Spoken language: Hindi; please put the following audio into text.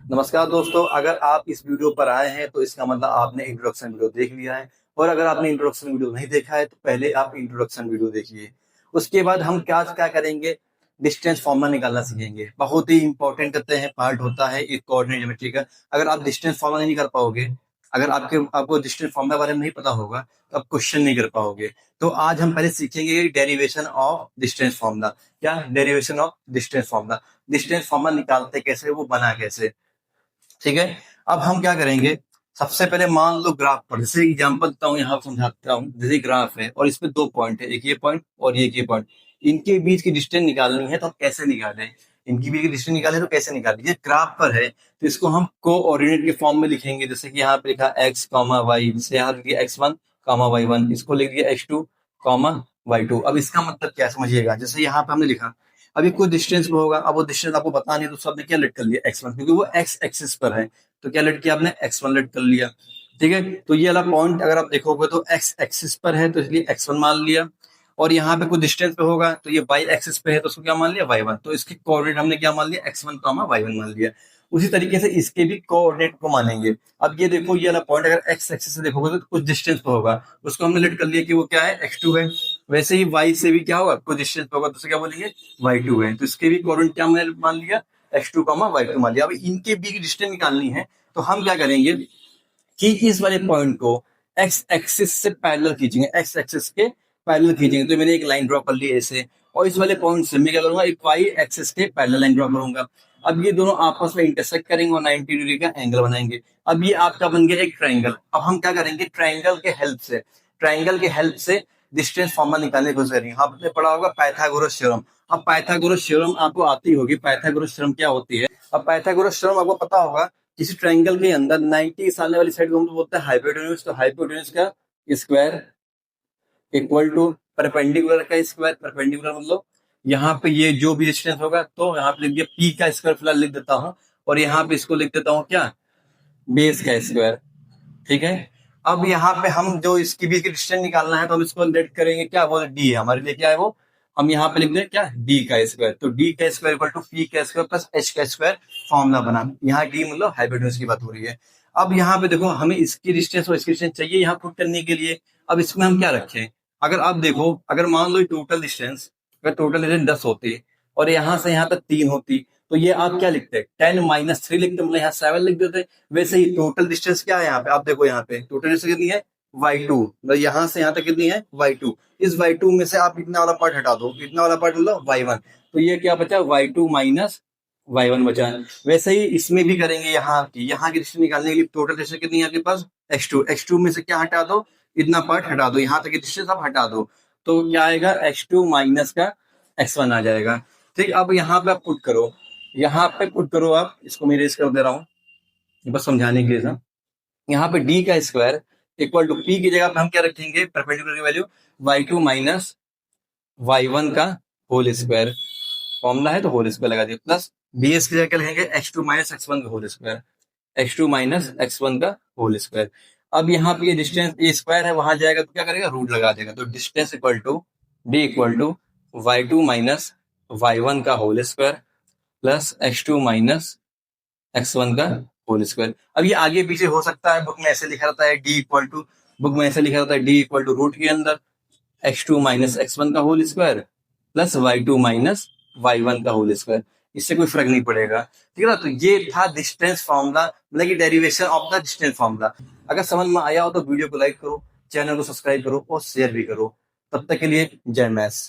नमस्कार दोस्तों, अगर आप इस वीडियो पर आए हैं तो इसका मतलब आपने इंट्रोडक्शन वीडियो देख लिया है। और अगर आपने इंट्रोडक्शन वीडियो नहीं देखा है तो पहले आप इंट्रोडक्शन वीडियो देखिए। उसके बाद हम क्या क्या करेंगे, डिस्टेंस फॉर्मूला निकालना सीखेंगे। बहुत ही इंपॉर्टेंट करते हैं पार्ट होता है एक कोऑर्डिनेट ज्योमेट्री का। अगर आप डिस्टेंस फॉर्मूला नहीं कर पाओगे, अगर आपको डिस्टेंस फॉर्मूला बारे में नहीं पता होगा तो आप क्वेश्चन नहीं कर पाओगे। तो आज हम पहले सीखेंगे डेरिवेशन ऑफ डिस्टेंस फॉर्मूला। क्या derivation of distance formula, distance formula निकालते कैसे, वो बना कैसे। ठीक है। अब हम क्या करेंगे, सबसे पहले मान लो ग्राफ पर, जैसे एग्जांपल देता हूँ, यहाँ समझाता हूँ। जैसे ग्राफ है और इसमें दो पॉइंट है, एक ये पॉइंट और एक ये पॉइंट। इनके बीच की डिस्टेंस निकालनी है तो हम कैसे निकालें, इनकी बीच की डिस्टेंस निकाले तो कैसे निकालें। ये ग्राफ पर है तो इसको हम कोऑर्डिनेट के फॉर्म में लिखेंगे। जैसे कि यहाँ पे लिखा एक्स कॉमा वाई, जैसे यहाँ लिख दिया x one comma y one, इसको लिख दिया x two comma y two. अब इसका मतलब क्या समझिएगा, जैसे यहाँ पे हमने लिखा अभी कोई डिस्टेंस पे होगा, अब वो डिस्टेंस आपको पता नहीं तो सबने क्या लेट कर लिया एक्स वन, क्योंकि वो एक्स एक्सिस पर है। तो क्या लेट किया आपने, एक्स वन लेट कर लिया। ठीक है। तो ये वाला पॉइंट अगर आप देखोगे तो एक्स एक्सिस पर है तो इसलिए एक्स वन मान लिया। और यहाँ पे कोई डिस्टेंस पे होगा तो ये वाई एक्सिस पे है तो उसको क्या मान लिया, वाई वन। तो इसके कोऑर्डिनेट हमने क्या मान लिया, x one comma y one मान लिया। उसी तरीके से इसके भी कोऑर्डिनेट को मानेंगे। अब ये देखो, ये वाला पॉइंट अगर एक्स एक्सिस से देखोगे तो कुछ डिस्टेंस पे होगा, उसको हमने लेट कर लिया कि वो क्या है, एक्स टू है। वैसे ही वाई से भी क्या होगा, कुछ डिस्टेंस पे होगा तो उसे क्या बोलेंगे, वाई टू है। तो इसके भी कोऑर्डिनेट क्या हमने मान लिया, x two comma y two मान लिया। अब इनके बीच डिस्टेंस निकालनी है तो हम क्या करेंगे कि इस वाले पॉइंट को एक्स एक्सिस से पैरेलल खींचेंगे, एक्स एक्सिस के पैरेलल खींचेंगे। तो मैंने एक लाइन ड्रॉ कर ली ऐसे, और इस वाले पॉइंट से मैं क्या करूंगा, एक वाई एक्सिस के पैरेलल लाइन ड्रॉ करूंगा। अब ये दोनों आपस में इंटरसेक्ट करेंगे और 90 डिग्री का एंगल बनाएंगे। अब ये आपका बन गया एक ट्रायंगल। अब हम क्या करेंगे, ट्रायंगल के हेल्प से डिस्टेंस फॉर्मूला निकालने की कोशिश करेंगे। आपने पढ़ा होगा पाइथागोरस थ्योरम। अब पाइथागोरस थ्योरम आपको आती होगी, पाइथागोरस थ्योरम क्या होती है। अब पाइथागोरस थ्योरम आपको पता होगा, किसी ट्रायंगल के अंदर 90 सामने वाली साइड को हम बोलते हैं हाइपोटेन्यूज। तो हाइपोटेन्यूज का स्क्वायर इक्वल टू परपेंडिकुलर का स्क्वायर। परपेंडिकुलर मतलब यहाँ पे ये जो भी डिस्टेंस होगा, तो यहाँ पे लिख दिया पी का स्क्वायर फिलहाल लिख देता हूँ, और यहाँ पे इसको लिख देता हूँ क्या, बेस का स्क्वायर। ठीक है। अब यहाँ पे हम जो इसकी बीच की डिस्टेंस निकालना है तो हम इसको लेट करेंगे, क्या वो डी है हमारे लिए, क्या है वो, हम यहाँ पे लिख दें क्या, डी का स्क्वायर। तो डी का स्क्वायर इक्वल टू पी का स्क्वायर प्लस एच का स्क्वायर फॉर्मूला बना। यहाँ डी मतलब हाइपोटेन्यूज की बात हो रही है। अब यहाँ पे देखो, हमें इसकी डिस्टेंस और इसकी डिस्टेंस चाहिए यहाँ पुट करने के लिए। अब इसमें हम क्या रखें, अगर आप देखो, अगर मान लो टोटल डिस्टेंस, अगर टोटल डिस्टेंस 10 होती और यहाँ से यहाँ तक 3 होती, तो ये आप क्या लिखते, 10 माइनस 3 लिखते, मतलब यहाँ 7 लिख देते। वैसे ही टोटल डिस्टेंस क्या है यहाँ पे, आप देखो यहाँ पे टोटल डिस्टेंस कितनी है, y2, मतलब यहाँ से यहाँ तक कितनी है, y2। इस y2 में से आप इतना वाला पार्ट हटा दो, इतना वाला पार्ट मतलब y1। तो ये क्या बचा, y2 माइनस y1 बचा। वैसे ही इसमें भी करेंगे, यहाँ की डिस्टेंस निकालने के लिए टोटल डिस्टेंस कितनी है आपके पास, x2 में से क्या हटा दो, इतना पार्ट हटा दो, यहाँ तक की डिस्टेंस आप हटा दो। तो क्या आएगा, x2 माइनस का x1 आ जाएगा। ठीक। अब यहाँ पे आप पुट करो, यहाँ पे पुट करो आप, इसको मैं इरेज कर दे रहा हूँ बस समझाने के लिए था। यहाँ पे डी का स्क्वायर इक्वल टू पी की जगह पे हम क्या रखेंगे, परपेंडिकुलर की वैल्यू y2 माइनस y1 का होल स्क्वायर। फॉर्मूला है तो होल स्क्वायर लगा दिया, प्लस bs की जगह क्या लिखेंगे, x2 माइनस x1 का whole square, x2 minus x1 का होल स्क्वायर। अब यहाँ पे ये डिस्टेंस, ये स्क्वायर है, वहां जाएगा तो क्या करेगा, रूट लगा देगा। तो distance equal to d equal to y2 minus y1 का whole square plus x2 minus x1 का होल स्क्वायर। अब ये आगे पीछे हो सकता है, बुक में ऐसे लिखा रहता है डी इक्वल टू, बुक में ऐसे लिखा रहता है डी इक्वल टू रूट के अंदर x2 माइनस x1 का whole square plus y2 minus y1 का होल स्क्वायर। इससे कोई फर्क नहीं पड़ेगा। ठीक है ना। तो ये था डिस्टेंस फॉर्मूला, मतलब कि derivation of the distance formula. अगर समझ में आया हो तो वीडियो को लाइक करो, चैनल को सब्सक्राइब करो और शेयर भी करो। तब तक के लिए जय मैथ्स।